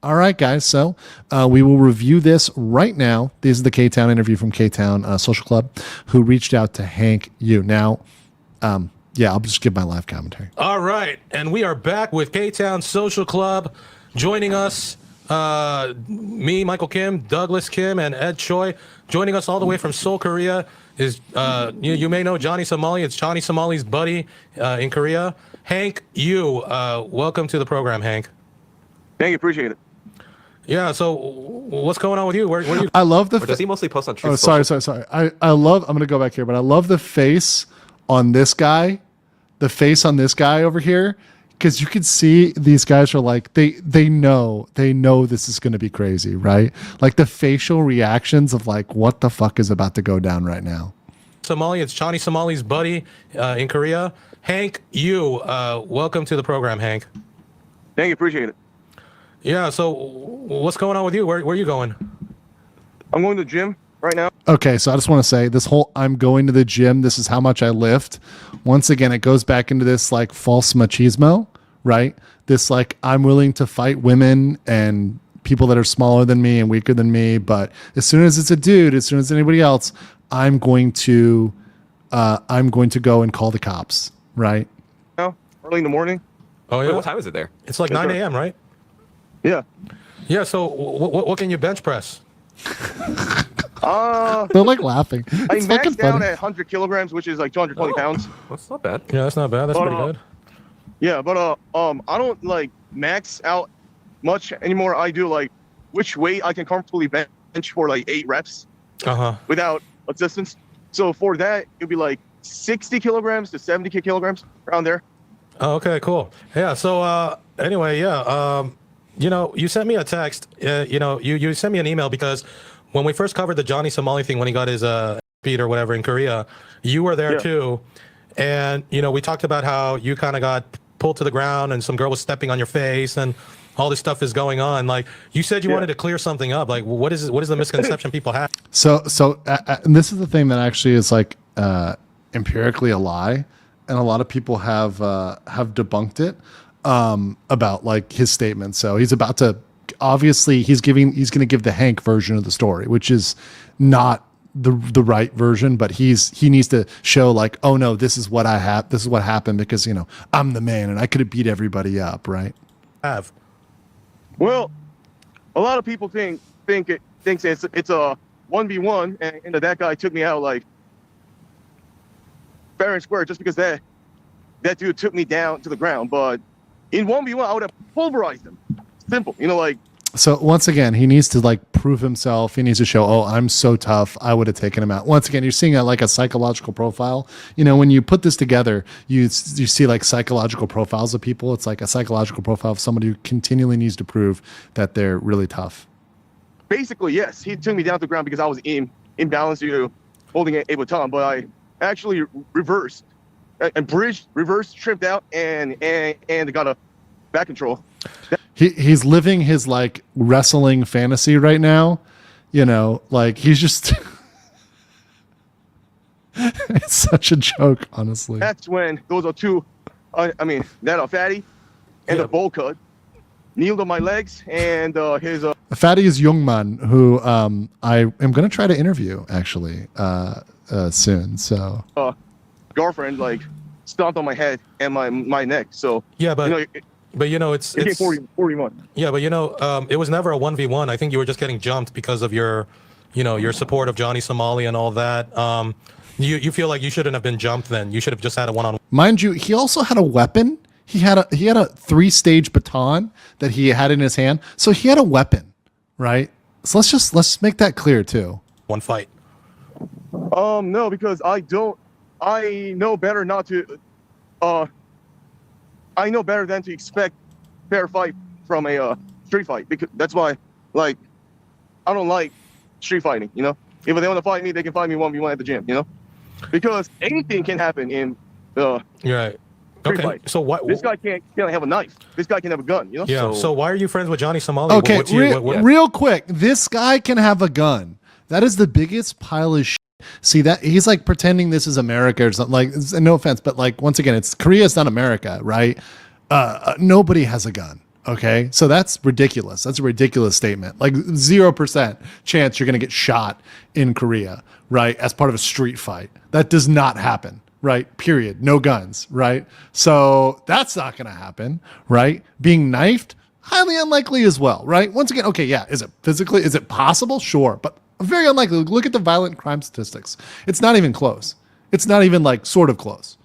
All right, guys. So we will review this right now. This is the K-Town interview from K-Town Social Club, who reached out to Hank Yu. Now, yeah, I'll just give my live commentary. All right, and we are back with K-Town Social Club. Joining us, me, Michael Kim, Douglas Kim, and Ed Choi. Joining us all the way from Seoul, Korea is, you may know Johnny Somali. It's Johnny Somali's buddy in Korea. Hank Yu, welcome to the program, Hank. Thank you, appreciate it. Yeah, so what's going on with you? Where you? I love the. Or does he mostly post on Truth Oh, Social? sorry. I love. I'm gonna go back here, but I love the face on this guy, the face on this guy over here, because you can see these guys are like they know this is gonna be crazy, right? Like the facial reactions of like what the fuck is about to go down right now. Somali, it's Johnny Somali's buddy in Korea. Hank Yu, welcome to the program, Hank. Thank you, appreciate it. Yeah, so what's going on with you? Where are you going? I'm going to the gym right now. Okay, so I just want to say this whole I'm going to the gym, this is how much I lift. Once again, it goes back into this like false machismo, right? This like I'm willing to fight women and people that are smaller than me and weaker than me, but as soon as it's a dude, as soon as anybody else, I'm going to go and call the cops, right? Now, early in the morning. Oh yeah. Wait, what time is it there? It's like 9 a.m., right? Yeah. Yeah. So what can you bench press? They're like laughing. I It's fucking maxed out funny. at 100 kilograms, which is like 220 pounds. That's not bad. Yeah, that's not bad. That's pretty good. Yeah, but I don't like max out much anymore. I do like which weight I can comfortably bench for like 8 reps without assistance. So for that, it'd be like 60 kilograms to 70 kilograms around there. Oh, okay, cool. Yeah. So anyway, yeah. You know, you sent me a text. You know, you sent me an email because when we first covered the Johnny Somali thing when he got his speed or whatever in Korea, you were there too, and you know we talked about how you kind of got pulled to the ground and some girl was stepping on your face and all this stuff is going on. Like you said, you wanted to clear something up. Like what is the misconception people have? So and this is the thing that actually is like empirically a lie, and a lot of people have debunked it about like his statement. So he's about to obviously he's going to give the Hank version of the story, which is not the right version, but he needs to show like, oh no, this is what happened because you know I'm the man and I could have beat everybody up, right? Well, a lot of people thinks it's a 1v1, and that guy took me out like fair and square just because that dude took me down to the ground. But in 1v1, I would have pulverized him. Simple, you know, like. So once again, he needs to like prove himself. He needs to show, oh, I'm so tough. I would have taken him out. Once again, you're seeing like a psychological profile. You know, when you put this together, you see like psychological profiles of people. It's like a psychological profile of somebody who continually needs to prove that they're really tough. Basically, yes, he took me down to the ground because I was imbalanced, you know, holding a baton. But I actually reversed and bridged, reversed, tripped out, and got a back control. He's living his like wrestling fantasy right now, you know, like he's just it's such a joke, honestly. That's when those are two I mean that are Fatty and the bowl cut kneeled on my legs, and his Fatty is Youngman, who I am going to try to interview actually soon. So girlfriend like stomped on my head and my neck. So yeah, but you know, but you know it's 41. Yeah, but you know it was never a 1v1. I think you were just getting jumped because of your support of Johnny Somali and all that. You feel like you shouldn't have been jumped then. You should have just had a one-on-one. Mind you, he also had a weapon. He had a 3-stage baton that he had in his hand. So he had a weapon, right? So let's make that clear too. One fight. No, because I know better not to I know better than to expect fair fight from a street fight, because that's why like I don't like street fighting, you know? If they want to fight me, they can fight me 1v1 at the gym, you know? Because anything can happen in You're right. Okay. Fight. So why this guy can't have a knife? This guy can have a gun, you know? Yeah. So why are you friends with Johnny Somali? Okay, real quick. This guy can have a gun. That is the biggest pile of shit. See that he's like pretending this is America or something. Like, no offense, but like once again, it's Korea is not America, right? Nobody has a gun, Okay, so that's ridiculous. That's a ridiculous statement. Like 0% chance you're going to get shot in Korea, right? As part of a street fight. That does not happen, right? Period. No guns, right? So that's not going to happen, right? Being knifed, highly unlikely as well, right? Once again, okay, yeah, is it possible? Sure, but very unlikely. Look at the violent crime statistics. It's not even close. It's not even like sort of close.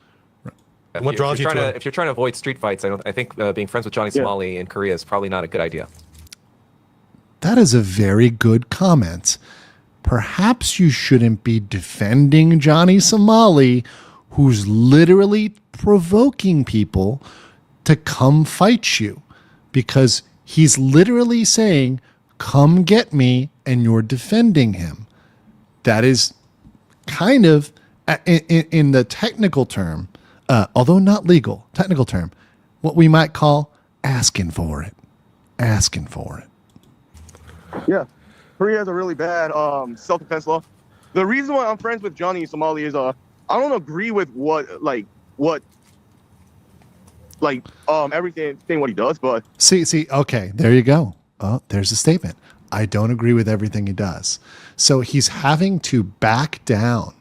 What draws you to it? If you're trying to avoid street fights, I think being friends with Johnny Somali in Korea is probably not a good idea. That is a very good comment. Perhaps you shouldn't be defending Johnny Somali, who's literally provoking people to come fight you, because he's literally saying, come get me, and you're defending him. That is kind of, in the technical term, although not legal, technical term, what we might call asking for it. Asking for it. Yeah. Korea has a really bad self-defense law. The reason why I'm friends with Johnny Somali is I don't agree with everything what he does, but see, okay, there you go. Oh, there's a statement. I don't agree with everything he does. So he's having to back down.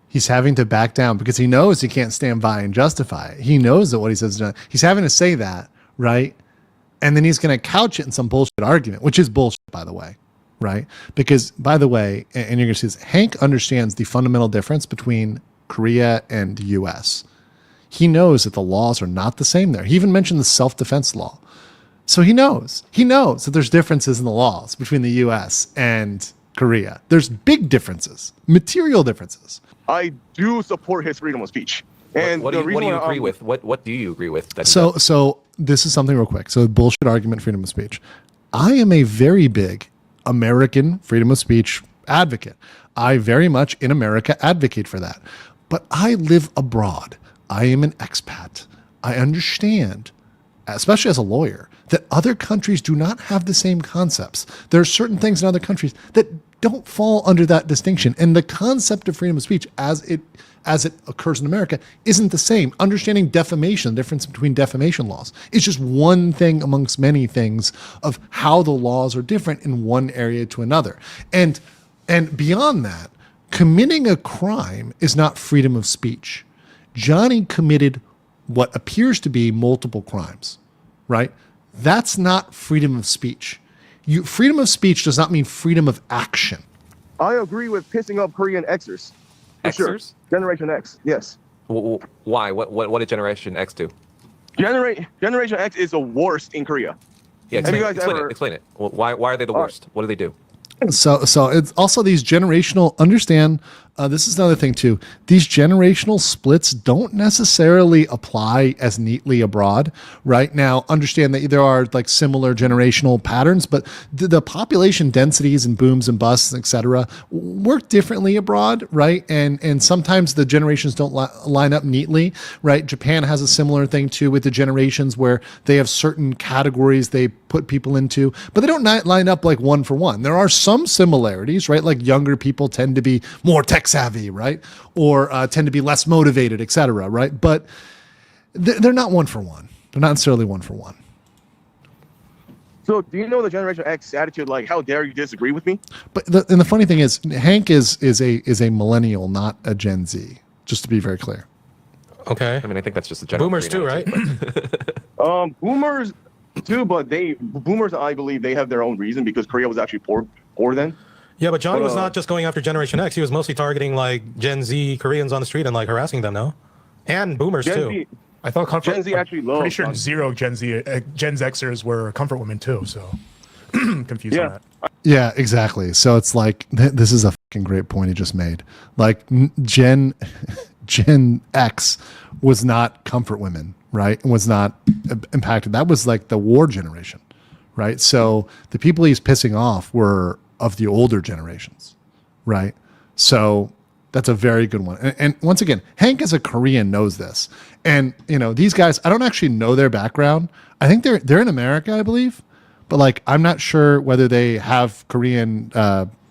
He's having to back down because he knows he can't stand by and justify it. He knows that what he says is done. He's having to say that, right? And then he's going to couch it in some bullshit argument, which is bullshit, by the way, right? Because, by the way, and you're going to see this, Hank understands the fundamental difference between Korea and the U.S. He knows that the laws are not the same there. He even mentioned the self-defense law. So he knows that there's differences in the laws between the U.S. and Korea. There's big differences, material differences. I do support his freedom of speech. And what do you agree with? What do you agree with? So this is something real quick. So bullshit argument, freedom of speech. I am a very big American freedom of speech advocate. I very much in America advocate for that. But I live abroad. I am an expat. I understand, especially as a lawyer, that other countries do not have the same concepts. There are certain things in other countries that don't fall under that distinction. And the concept of freedom of speech as it occurs in America isn't the same. Understanding defamation, the difference between defamation laws, is just one thing amongst many things of how the laws are different in one area to another. And beyond that, committing a crime is not freedom of speech. Johnny committed what appears to be multiple crimes, right? That's not freedom of speech. Freedom of speech does not mean freedom of action. I agree with pissing up Korean Xers. For Xers? sure. Generation X, yes. Why? What did Generation X do? Generation X is the worst in Korea. Yeah, explain it. Why are they the worst? What do they do? So it's also these generational, understand, this is another thing too. These generational splits don't necessarily apply as neatly abroad. Right now, understand that there are like similar generational patterns, but the population densities and booms and busts, etc., work differently abroad, right? And sometimes the generations don't line up neatly, right? Japan has a similar thing too with the generations where they have certain categories they put people into, but they don't line up like one for one. There are some similarities, right? Like younger people tend to be more tech savvy, right? Or tend to be less motivated, etc., right? But they're not one for one. They're not necessarily one for one. So do you know the Generation X attitude, like, how dare you disagree with me? But the funny thing is, Hank is a millennial, not a Gen Z, just to be very clear. Okay. I mean, I think that's just a general Boomers too, right? Boomers too, but boomers, I believe they have their own reason because Korea was actually poor then. Yeah, but Johnny was not just going after Generation X. He was mostly targeting like Gen Z Koreans on the street and like harassing them, no? And boomers Gen too. Z, I thought Gen Z actually loves. pretty sure zero Gen Xers were comfort women too. So confused on that. Yeah, exactly. So it's like this is a fucking great point he just made. Like Gen X was not comfort women, right? Was not impacted. That was like the war generation, right? So the people he's pissing off were of the older generations, right? So that's a very good one. And once again, Hank as a Korean knows this. And you know, these guys, I don't actually know their background. I think they're in America, I believe. But like, I'm not sure whether they have Korean,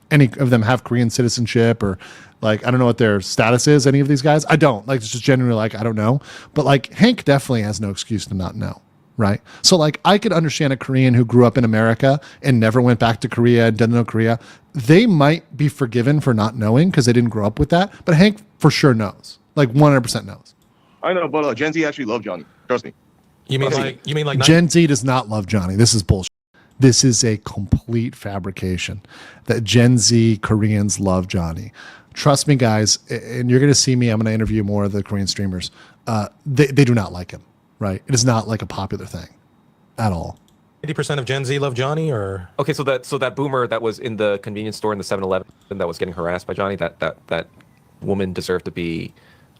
any of them have Korean citizenship or like, I don't know what their status is, any of these guys. I don't. Like, it's just genuinely like, I don't know. But like, Hank definitely has no excuse to not know. right? So like I could understand a Korean who grew up in America and never went back to Korea and didn't know Korea. They might be forgiven for not knowing because they didn't grow up with that. But Hank for sure knows, like 100% knows. I know, but Gen Z actually love Johnny. Trust me. You mean like Gen Z does not love Johnny. This is bullshit. This is a complete fabrication that Gen Z Koreans love Johnny. Trust me, guys, and you're going to see me. I'm going to interview more of the Korean streamers. They do not like him, right? It is not like a popular thing at all. 80% of Gen Z love Johnny, or Okay, so that boomer that was in the convenience store in the 7-Eleven that was getting harassed by Johnny, that woman deserved to be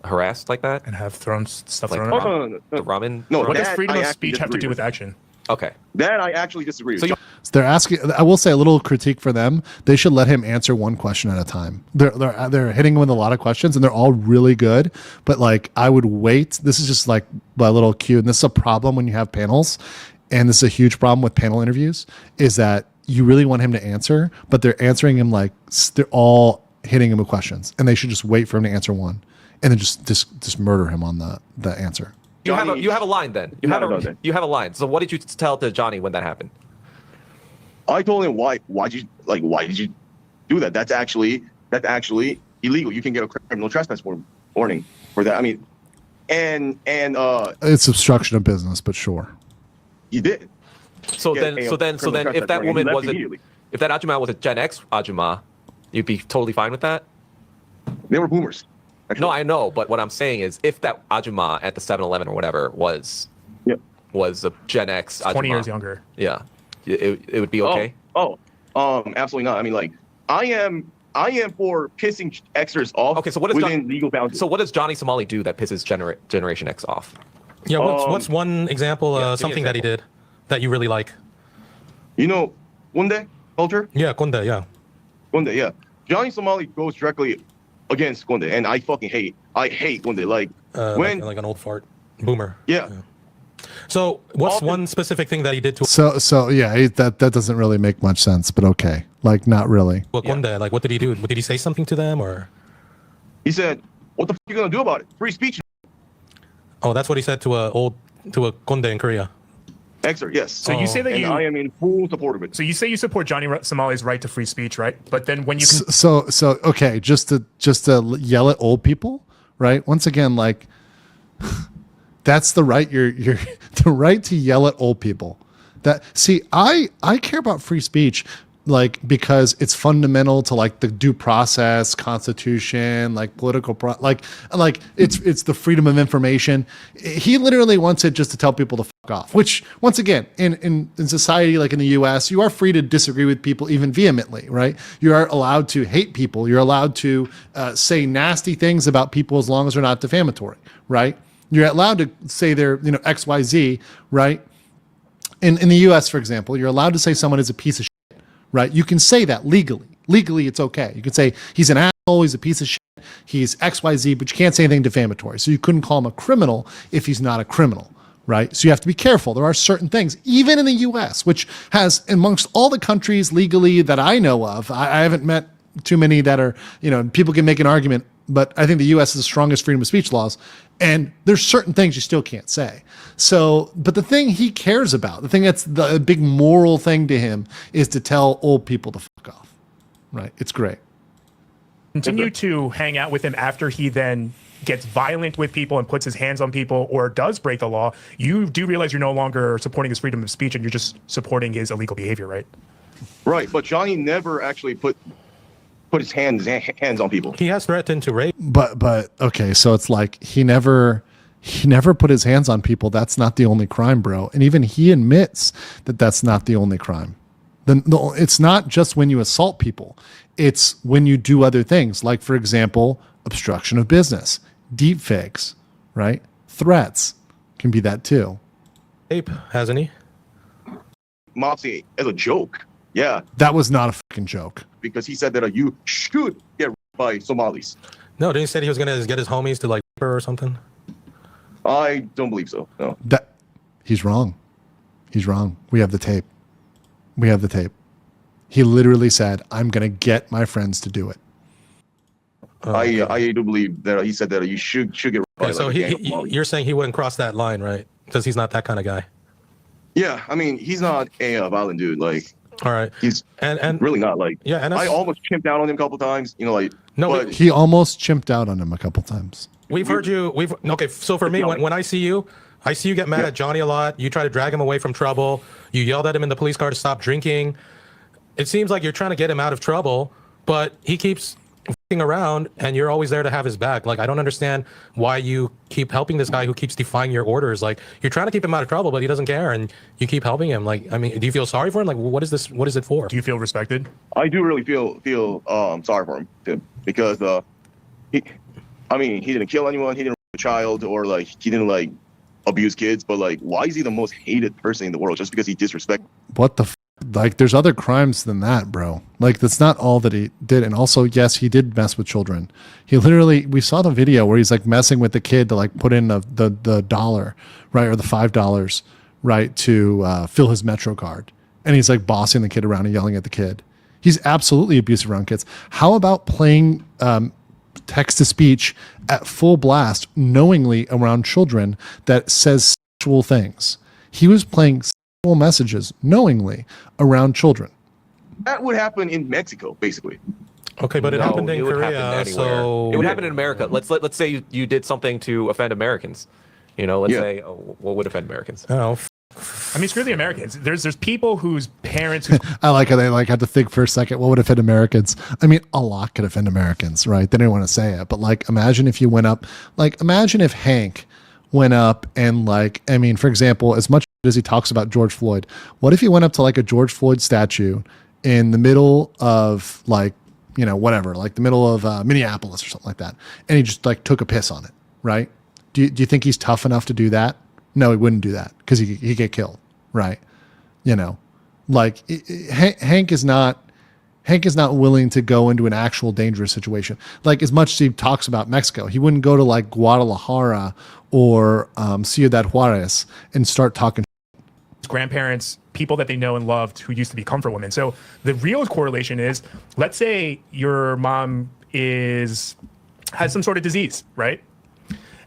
harassed like that? And have thrown stuff Like, thrown at Oh, him? no. The ramen? No, What does that freedom I of actually speech have to disagree do with action? Okay. That I actually disagree with. So you- So they're asking. I will say a little critique for them. They should let him answer one question at a time. They're hitting him with a lot of questions, and they're all really good. But like, I would wait. This is just like my little cue, and this is a problem when you have panels, and this is a huge problem with panel interviews. Is that you really want him to answer, but they're answering him like they're all hitting him with questions, and they should just wait for him to answer one, and then just murder him on the answer. You have Johnny- a line then. You have a line. So what did you tell to Johnny when that happened? I told him why did you do that? That's actually illegal. You can get a criminal trespass warning for that. I mean, and It's obstruction of business, but sure. you did. So Yeah, then, yeah, so then, criminal if that trespass warning. woman He left wasn't, immediately. if that Ajumma was a Gen X Ajumma, you'd be totally fine with that. They were boomers. Actually. No, I know, but what I'm saying is, if that Ajumma at the 7-Eleven or whatever was a Gen X Ajumma, 20 years younger. yeah, it would be okay. Absolutely not. I mean, like, I am for pissing Xers off. Okay, so what is within legal boundaries? So what does Johnny Somali do that pisses Generation X off? yeah, what's one example? give me an Something that he example. did that you really like? You know, Kunde culture. Yeah, Konde. Yeah. Kunde, yeah. Johnny Somali goes directly against Kunde, and I fucking hate. I hate Kunde. Like when, like an old fart boomer. yeah. So what's Often- one specific thing that he did to So yeah, that doesn't really make much sense, but okay, like not really. Konde? Like, what did he do? Did he say something to them, or? He said, "What the fuck you gonna do about it? Free speech." Oh, that's what he said to a Konde in Korea. Xer, yes. So you say that and I am in full support of it. So you say you support Johnny Somali's right to free speech, right? But then when you can, So okay, just to yell at old people, right? Once again, like that's the right you're the right to yell at old people. That see, I care about free speech like because it's fundamental to like the due process, constitution, like political like it's the freedom of information. He literally wants it just to tell people to fuck off, which once again in society like in the US, you are free to disagree with people even vehemently, right? You are allowed to hate people. You're allowed to say nasty things about people as long as they're not defamatory, right? You're allowed to say they're, XYZ, right? In the US, for example, you're allowed to say someone is a piece of shit, right? You can say that legally. Legally, it's okay. You can say he's an asshole, he's a piece of shit, he's XYZ, but you can't say anything defamatory. So you couldn't call him a criminal if he's not a criminal, right? So you have to be careful. There are certain things, even in the US, which has, amongst all the countries legally that I know of, I haven't met too many that are, people can make an argument, but I think the US has the strongest freedom of speech laws. And there's certain things you still can't say. So, but the thing he cares about, the thing that's the big moral thing to him is to tell old people to fuck off, right? It's great. continue to hang out with him after he then gets violent with people and puts his hands on people or does break the law, you do realize you're no longer supporting his freedom of speech and you're just supporting his illegal behavior, right? Right, but Johnny never actually put his hands on people. He has threatened to rape. But okay, so it's like he never put his hands on people. That's not the only crime, bro. And even he admits that that's not the only crime. It's not just when you assault people. It's when you do other things, like, for example, obstruction of business, deep fakes, right? Threats can be that too. Ape, hasn't he? Mopsy as a joke. Yeah, That was not a fucking joke. because he said that you should get raped by Somalis. No, didn't he say he was gonna get his homies to like rape her or something? I don't believe so. No. He's wrong. He's wrong. We have the tape. He literally said, I'm going to get my friends to do it. I do believe that he said that you should get raped by Okay, so like, a gang of Somalis. you're saying he wouldn't cross that line, right? Because he's not that kind of guy. Yeah, I mean, he's not a violent dude. Like, All right. he's And really not. Like, yeah, and I almost chimped out on him a couple times. You know, like, No, but He almost chimped out on him a couple times. we've heard you. Okay. So for me, when I see you get mad Yeah. at Johnny a lot. You try to drag him away from trouble. You yelled at him in the police car to stop drinking. It seems like you're trying to get him out of trouble, but he keeps f***ing around, and you're always there to have his back. Like, I don't understand why you keep helping this guy who keeps defying your orders. Like, you're trying to keep him out of trouble, but he doesn't care, and you keep helping him. Like, I mean, do you feel sorry for him? Like, what is this? What is it for? Do you feel respected? I do really feel sorry for him too, because he didn't kill anyone, he didn't rape a child, or like he didn't like abuse kids, but like, why is he the most hated person in the world just because he disrespect? What the like, there's other crimes than that, bro. Like, that's not all that he did. And also, yes, he did mess with children. He literally, we saw the video where he's like messing with the kid to like put in the dollar, right, or the $5, right, to fill his Metro card, and he's like bossing the kid around and yelling at the kid. He's absolutely abusive around kids. How about playing text to speech at full blast knowingly around children that says sexual things? He was playing sexual messages knowingly around children. That would happen in Mexico, basically. Okay, but it happened in would Korea, happen anywhere. so It would happen in America. Let's say you did something to offend Americans. You know, let's say what would offend Americans? Oh, I mean, screw the Americans. There's people whose parents who I like how they like had to think for a second. What would offend Americans? I mean, a lot could offend Americans, right? They didn't want to say it, but like, imagine if you went up. Like, imagine if Hank went up and like, I mean, for example, as much as he talks about George Floyd, what if he went up to like a George Floyd statue in the middle of like, you know, whatever, like the middle of Minneapolis or something like that, and he just like took a piss on it, right? Do you think he's tough enough to do that? No, he wouldn't do that because he'd get killed, right? You know, like Hank is not willing to go into an actual dangerous situation. Like, as much as he talks about Mexico, he wouldn't go to like Guadalajara or Ciudad Juarez and start talking. grandparents, people that they know and loved who used to be comfort women. So the real correlation is, let's say your mom has some sort of disease, right?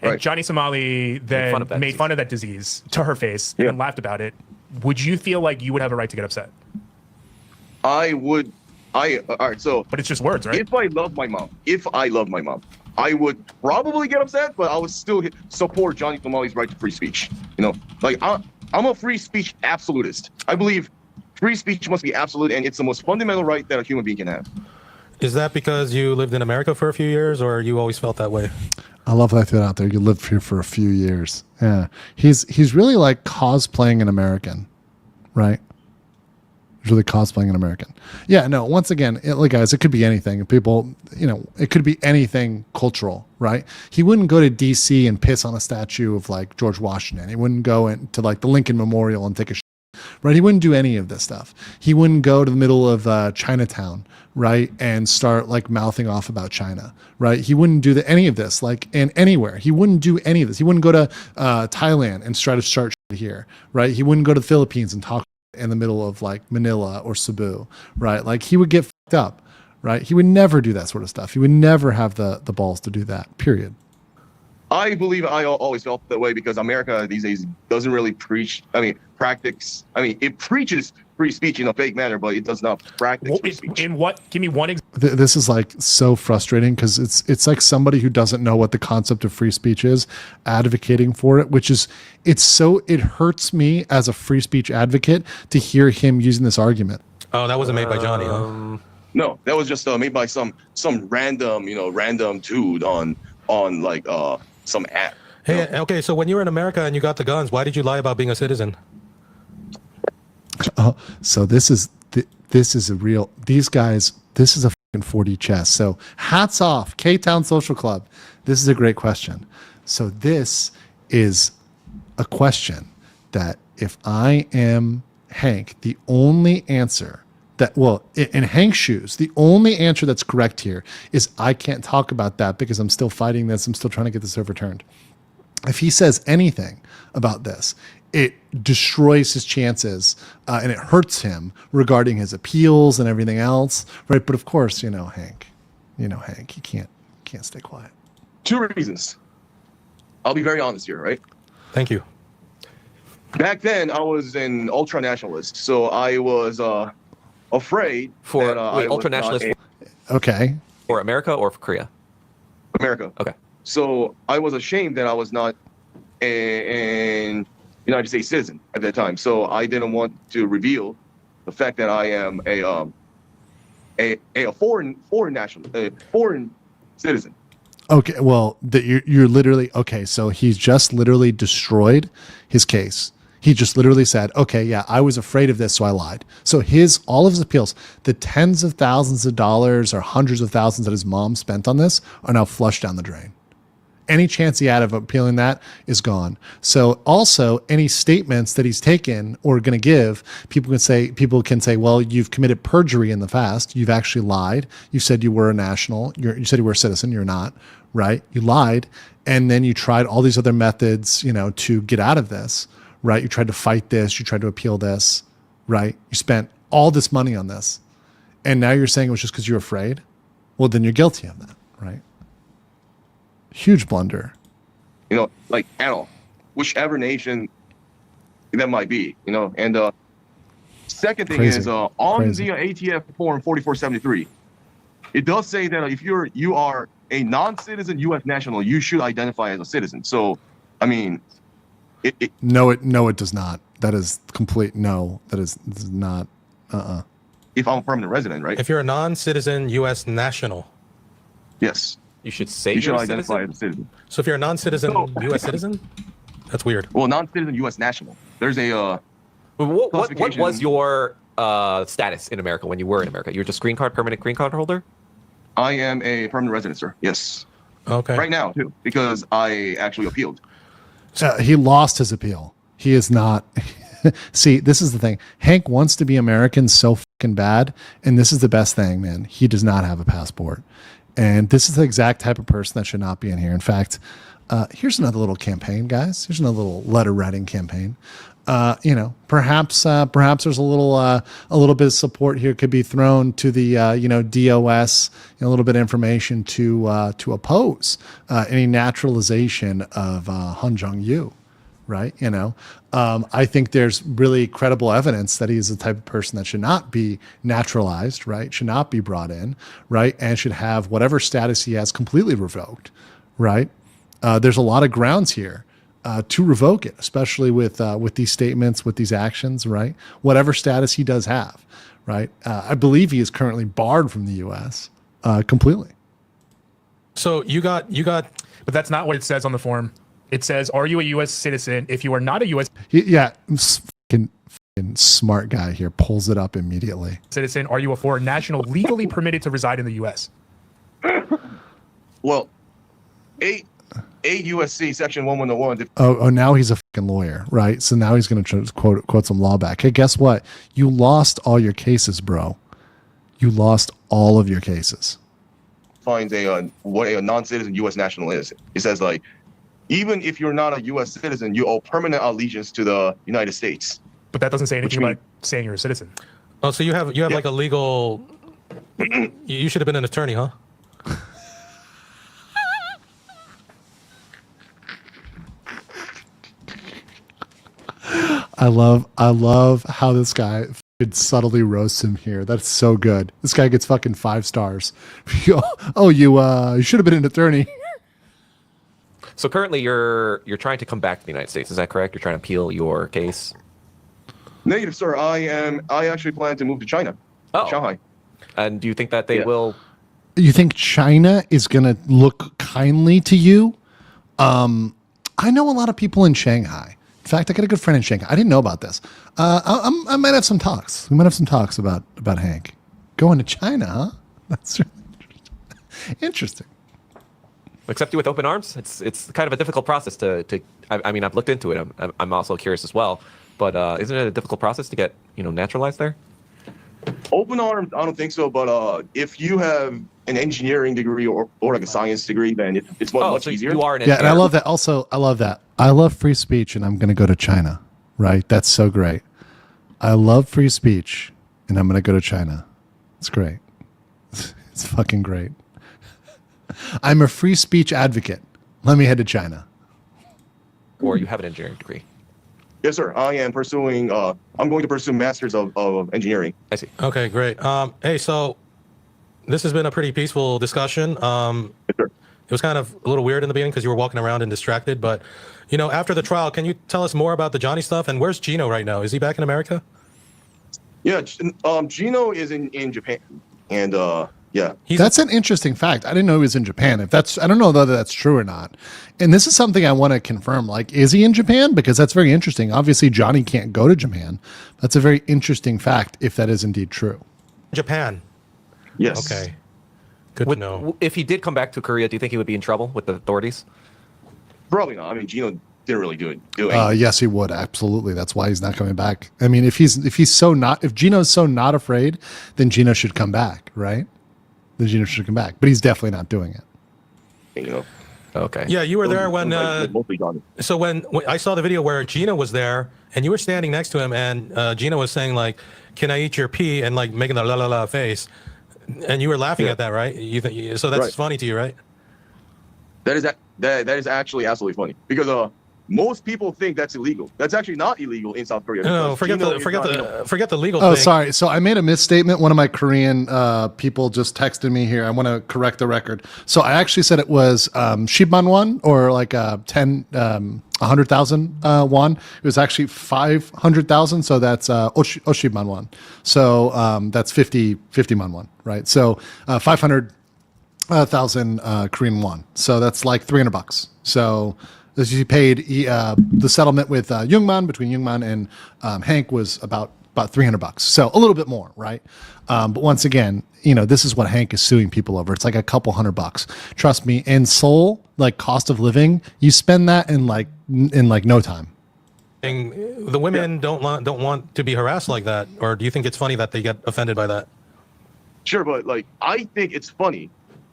And Right. Johnny Somali then made fun of that disease to her face and laughed about it. Would you feel like you would have a right to get upset? I would. All right. So, But it's just words, right? if I love my mom, I would probably get upset, but I would still support Johnny Somali's right to free speech. You know, like I'm a free speech absolutist. I believe free speech must be absolute, and it's the most fundamental right that a human being can have. is that because you lived in America for a few years, or you always felt that way? I love that I threw it out there. You lived here for a few years. Yeah, he's really like cosplaying an American, right? He's really cosplaying an American. Yeah, no. Once again, like guys, it could be anything. People, you know, it could be anything cultural, right? He wouldn't go to D.C. and piss on a statue of like George Washington. He wouldn't go into like the Lincoln Memorial and take a right? He wouldn't do any of this stuff. He wouldn't go to the middle of Chinatown, right, and start like mouthing off about China, right? He wouldn't do any of this, like, and anywhere. He wouldn't do any of this. He wouldn't go to Thailand and try to start shit here, right? He wouldn't go to the Philippines and talk in the middle of like Manila or Cebu, right? Like, he would get fucked up, right? He would never do that sort of stuff. He would never have the balls to do that, period. I believe I always felt that way because America these days doesn't really practice. It preaches free speech in a fake manner, but it does not practice free speech. In what? Give me one example. This is like so frustrating because it's like somebody who doesn't know what the concept of free speech is advocating for it, which is it hurts me as a free speech advocate to hear him using this argument. Oh, that wasn't made by Johnny, huh? No, that was just made by some random dude on like some app. Hey, okay, so when you were in America and you got the guns, why did you lie about being a citizen? So this is a real, these guys, this is a fucking 4D chess. So hats off, K-Town Social Club. This is a great question. So this is a question that if I am Hank, the only answer in Hank's shoes, the only answer that's correct here is I can't talk about that because I'm still fighting this. I'm still trying to get this overturned. If he says anything about this, it destroys his chances and it hurts him regarding his appeals and everything else, right? But of course, Hank, you can't stay quiet. Two reasons. I'll be very honest here, right? Thank you. Back then, I was an ultra nationalist, so I was afraid For that I was ultra nationalist not Okay. for America or for Korea? America. Okay. So I was ashamed that I was not an United States citizen at that time. So I didn't want to reveal the fact that I am a foreign national, a foreign citizen. Okay. Well, you're literally okay. So he's just literally destroyed his case. He just literally said, okay, yeah, I was afraid of this, so I lied. So all of his appeals, the tens of thousands of dollars or hundreds of thousands that his mom spent on this are now flushed down the drain. Any chance he had of appealing that is gone. So also any statements that he's taken or going to give, people can say, well, you've committed perjury in the past. You've actually lied. You said you were a national. You said you were a citizen. You're not, right? You lied. And then you tried all these other methods, to get out of this, right? You tried to fight this. You tried to appeal this, right? You spent all this money on this. And now you're saying it was just because you're afraid? Well, then you're guilty of that, right? Huge blunder. Like at all, whichever nation that might be, And second thing is on the ATF form 4473, it does say that if you are a non-citizen U.S. national, you should identify as a citizen. So, I mean, No, it does not. That is complete. No, that is not. If I'm a permanent resident, right? If you're a non-citizen U.S. national. Yes. You should say You should you're a identify citizen? as a citizen. So if you're a non-citizen U.S. citizen, that's weird. Well, non-citizen U.S. national. There's a What classification. was your status in America when you were in America? You're just permanent green card holder? I am a permanent resident, sir. Yes. Okay. Right now, too, because I actually appealed. He lost his appeal. He is not. See, this is the thing. Hank wants to be American so fucking bad, and this is the best thing, man. He does not have a passport, and this is the exact type of person that should not be in here. In fact, here's another little campaign, guys. Here's another little letter writing campaign. Perhaps there's a little bit of support here could be thrown to the DOS, a little bit of information to oppose any naturalization of Han Jong-yu, right? I think there's really credible evidence that he's the type of person that should not be naturalized, right? Should not be brought in, right? And should have whatever status he has completely revoked, right? There's a lot of grounds here to revoke it, especially with these statements, with these actions, right? Whatever status he does have, right? I believe he is currently barred from the U.S. Completely. So you got. But that's not what it says on the form. It says, "Are you a U.S. citizen? If you are not a U.S. Fucking smart guy here pulls it up immediately. citizen, are you a foreign national legally permitted to reside in the U.S.?" Well, 8 USC section 1101. Oh, now he's a fucking lawyer, right? So now he's going to quote some law back. Hey, guess what? You lost all your cases, bro. You lost all of your cases. Finds what a non-citizen U.S. national is. It says even if you're not a U.S. citizen, you owe permanent allegiance to the United States. But that doesn't say anything Which about saying you're a citizen. Oh, so you have like a legal. You should have been an attorney, huh? I love how this guy subtly roasts him here. That's so good. This guy gets fucking 5 stars. Oh, you should have been an attorney. So currently you're trying to come back to the United States. Is that correct? You're trying to appeal your case? Negative, sir. I actually plan to move to China. Oh. Shanghai. And do you think that they will? You think China is going to look kindly to you? I know a lot of people in Shanghai. In fact, I got a good friend in Shanghai. I didn't know about this. I might have some talks. We might have some talks about Hank going to China, huh? That's really interesting. Accept you with open arms? It's kind of a difficult process to I mean, I've looked into it. I'm also curious as well. But isn't it a difficult process to get naturalized there? Open arms, I don't think so. But if you have an engineering degree or like a science degree, then it's much so easier. You are an Yeah, and I engineer. love that. Also, I love that. I love free speech, and I'm going to go to China. Right? That's so great. I love free speech, and I'm going to go to China. It's great. It's fucking great. I'm a free speech advocate. Let me head to China. Or you have an engineering degree. Yes, sir. I am pursuing. I'm going to pursue Masters of Engineering. I see. Okay, great. Hey, so this has been a pretty peaceful discussion. Yes, sir. It was kind of a little weird in the beginning because you were walking around and distracted. But, you know, after the trial, can you tell us more about the Johnny stuff? And where's Gino right now? Is he back in America? Yeah, Gino is in Japan, and yeah. That's an interesting fact. I didn't know he was in Japan. If that's, I don't know whether that's true or not. And this is something I want to confirm. Like, is he in Japan? Because that's very interesting. Obviously, Johnny can't go to Japan. That's a very interesting fact if that is indeed true. Japan. Yes. Okay. Good to know. If he did come back to Korea, do you think he would be in trouble with the authorities? Probably not. I mean, Gino didn't really do anything. Yes, he would. Absolutely. That's why he's not coming back. I mean, if Gino's so not afraid, then Gino should come back, right? Then Gino should come back. But he's definitely not doing it. You know. Okay. Yeah, you were there when. Mostly Johnny. So when I saw the video where Gino was there and you were standing next to him and Gino was saying like, "Can I eat your pee?" and like making the la la la face, and you were laughing at that, right? So that's Right. funny to you, right? That is actually absolutely funny because most people think that's illegal. That's actually not illegal in South Korea. No, because forget the legal Oh, thing. sorry. So I made a misstatement. One of my Korean people just texted me here. I want to correct the record. So I actually said it was Shibman won, or like 100,000 won. It was actually 500,000. So that's Oshibman won. So that's 50 man won, right? So 500,000 Korean won. So that's like $300. So as you paid the settlement with Youngman, between Youngman and Hank, was about $300. So a little bit more, right? But once again, you know, this is what Hank is suing people over. It's like a couple $100. Trust me. In Seoul, like cost of living, you spend that in like no time. The women don't want to be harassed like that, or do you think it's funny that they get offended by that? Sure, but like I think it's funny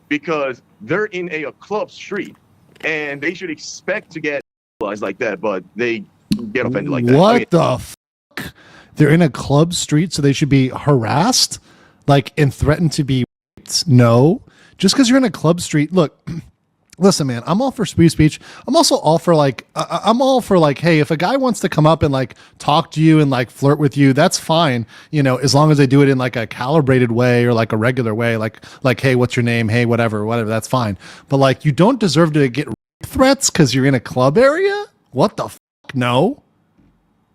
because they're in a club street and they should expect to get like that, but they get offended like that. What the fuck? They're in a club street, so they should be harassed, like, and threatened to be raped? No, just because you're in a club street. Look, listen, man, I'm all for free speech. I'm also all for like, I'm all for like, hey, if a guy wants to come up and like talk to you and like flirt with you, that's fine. You know, as long as they do it in like a calibrated way or like a regular way, like, hey, what's your name? Hey, whatever, that's fine. But like, you don't deserve to get rape threats because you're in a club area. What the fuck? No.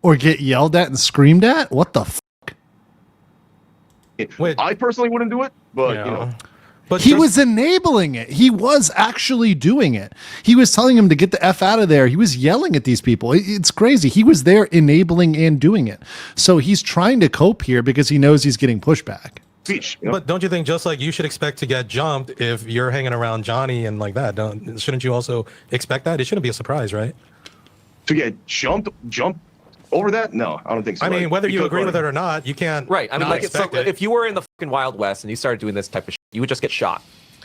Or get yelled at and screamed at? What the fuck? Wait. I personally wouldn't do it, but Yeah. you know. But He was enabling it. He was actually doing it. He was telling him to get the F out of there. He was yelling at these people. It's crazy. He was there enabling and doing it. So he's trying to cope here because he knows he's getting pushback. Speech. You know? But don't you think just like you should expect to get jumped if you're hanging around Johnny and like that? Shouldn't you also expect that? It shouldn't be a surprise, right? To get jumped over that? No, I don't think so. I mean, Like, whether you because, agree with like, it or not, you can't. Right. I mean, not like, expect so it. if you were in the fucking Wild West and you started doing this type of shit, you would just get shot.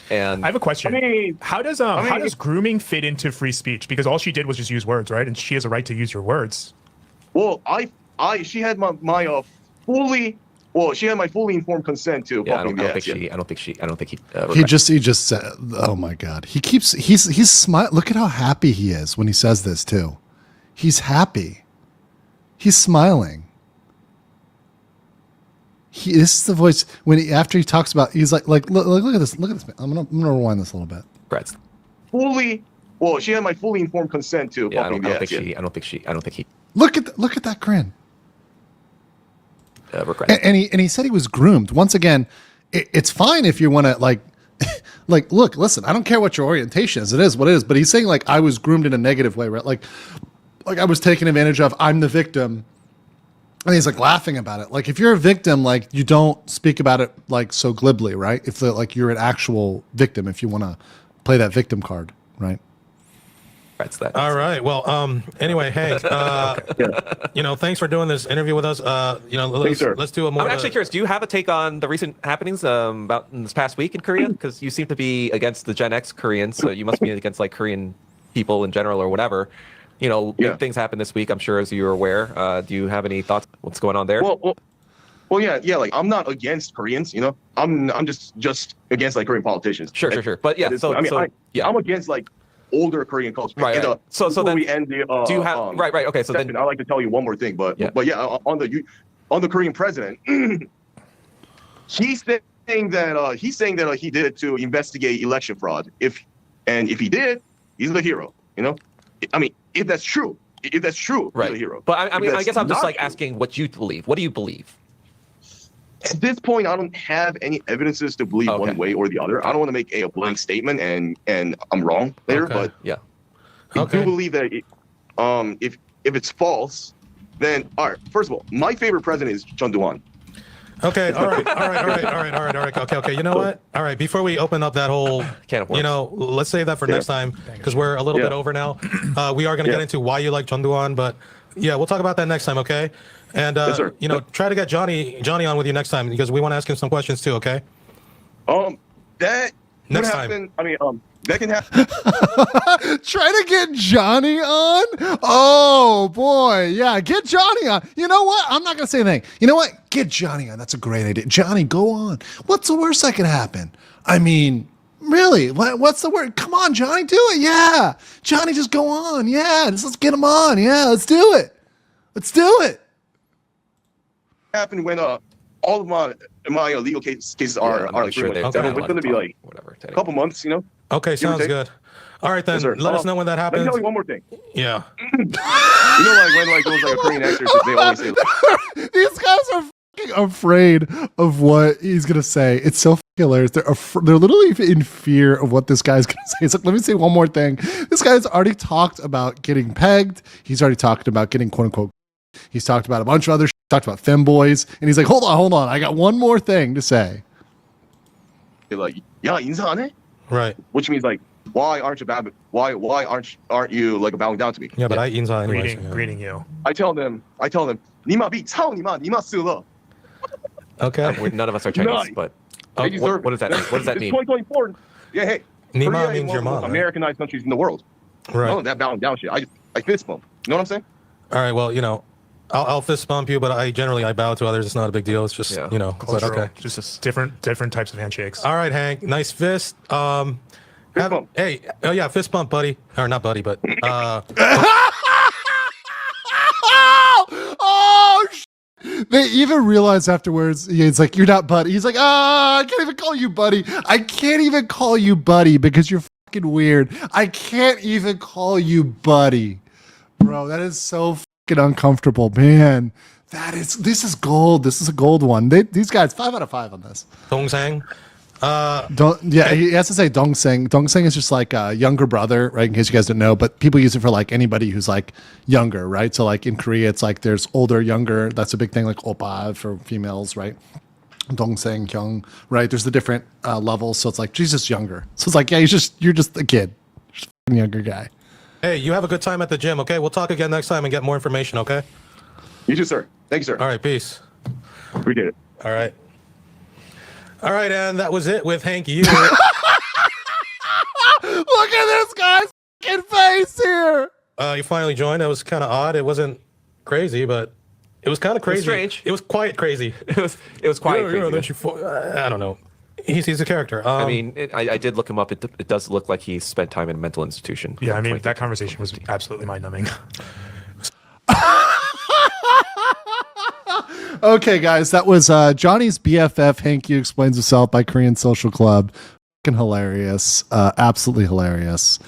And I have a question. I mean, how does grooming fit into free speech? Because all she did was just use words, right? And she has a right to use your words. Well, she had my fully informed consent to. yeah, I don't think he. He just said, oh my God. He's smiling. Look at how happy he is when he says this too. He's happy. He's smiling. This is the voice after he talks about. He's like look at this. Look at this. I'm gonna rewind this a little bit. Regrets. She had my fully informed consent to. Yeah, I don't think he. Look at that grin. Regrets. And he said he was groomed. Once again, it's fine if you want to like look, listen. I don't care what your orientation is. It is what it is. But he's saying like I was groomed in a negative way, right? Like I was taken advantage of. I'm the victim. And he's like laughing about it. Like if you're a victim, like you don't speak about it like so glibly, right? If like you're an actual victim, if you want to play that victim card, right? That's that. All right. Well, anyway, Hank, thanks for doing this interview with us. Let's do a more. I'm actually curious. Do you have a take on the recent happenings about in this past week in Korea? Because you seem to be against the Gen X Koreans, so you must be against like Korean people in general or whatever. Big things happened this week, I'm sure, as you're aware. Do you have any thoughts? What's going on there? Well, yeah. Like I'm not against Koreans. I'm just against like Korean politicians. Sure. But yeah, I'm against like older Korean culture. Right. And, right. So then, we end the, do you have right? Okay. So session, then, I'd like to tell you one more thing, but yeah, on the Korean president, he's saying that he did it to investigate election fraud. If he did, he's the hero. You know, I mean, if that's true, right. He's the hero. But I guess I'm just like asking what you believe. What do you believe? At this point, I don't have any evidences to believe one way or the other. I don't want to make a blank statement and I'm wrong later, but yeah, I do believe that if it's false, then all right. First of all, my favorite president is Chun Doo-hwan. Okay, all right. Okay. You know what? All right, before we open up that whole, let's save that for next time because we're a little bit over now. We are going to get into why you like Chun Doo-hwan, but yeah, we'll talk about that next time, okay? And try to get Johnny on with you next time because we want to ask him some questions too, okay? That next could time. happen. I mean, that can happen. Try to get Johnny on? Oh, boy. Yeah, get Johnny on. You know what? I'm not going to say anything. You know what? Get Johnny on. That's a great idea. Johnny, go on. What's the worst that could happen? I mean, really? What's the word? Come on, Johnny, do it. Yeah. Johnny, just go on. Yeah, let's get him on. Yeah, let's do it. Let's do it. Happen when all of my legal cases are sure it's going to be like a couple months, Okay, sounds good. All right, then. Let us know when that happens. Let me tell you one more thing. Yeah. Like when it was like a Korean actors, they always say these guys are fucking afraid of what he's gonna say. It's so fucking hilarious. They're literally in fear of what this guy's gonna say. It's like, let me say one more thing. This guy's already talked about getting pegged. He's already talked about getting quote unquote. He's talked about a bunch of other shit, talked about femboys, and he's like, hold on. I got one more thing to say. They're like, yeah, 인사하네? Right. Which means like, why aren't you you like bowing down to me? Yeah, but I 인사 anyway. Greeting you. I tell them, 니마 비 차오니마 니마 쓰러. Okay. None of us are Chinese, but what does that mean? What does that mean? It's 2024. Yeah, hey. Nima Korea means your mom. Right? Americanized countries in the world. Right. No, that bowing down shit. I fist bump. You know what I'm saying? All right. Well, I'll fist bump you, but I bow to others. It's not a big deal. It's just but okay. Just different types of handshakes. All right, Hank. Nice fist. Fist bump. Hey, yeah, fist bump, buddy. Or not buddy, but They even realize afterwards, it's like, you're not buddy. He's like, I can't even call you buddy. I can't even call you buddy because you're fucking weird. I can't even call you buddy. Bro, that is so fucking uncomfortable, man. This is gold. This is a gold one. These guys, 5 out of 5 on this. Dongsang. He has to say Dongsang. Dongsang is just like a younger brother, right? In case you guys don't know, but people use it for like anybody who's like younger, right? So like in Korea, it's like there's older, younger. That's a big thing, like oppa for females, right? Dongsang, Kyung, right? There's the different levels. So it's like, Jesus, younger. So it's like, yeah, you're just a kid, just a younger guy. Hey, you have a good time at the gym, okay? We'll talk again next time and get more information, okay? You too, sir. Thank you, sir. All right, peace. Appreciate it. All right. All right, and that was it with Hank Youre. Look at this guy's fucking face here. You finally joined. It was kind of odd. It wasn't crazy, but it was kind of crazy. It was strange. It was quite crazy. It was quite crazy. I don't know. He's a character. I mean, I did look him up. It does look like he spent time in a mental institution. Yeah, I mean, that conversation was absolutely mind-numbing. Okay, guys, that was Johnny's BFF. Hank Youre Explains Himself by Korean Social Club. Fucking hilarious. Absolutely hilarious.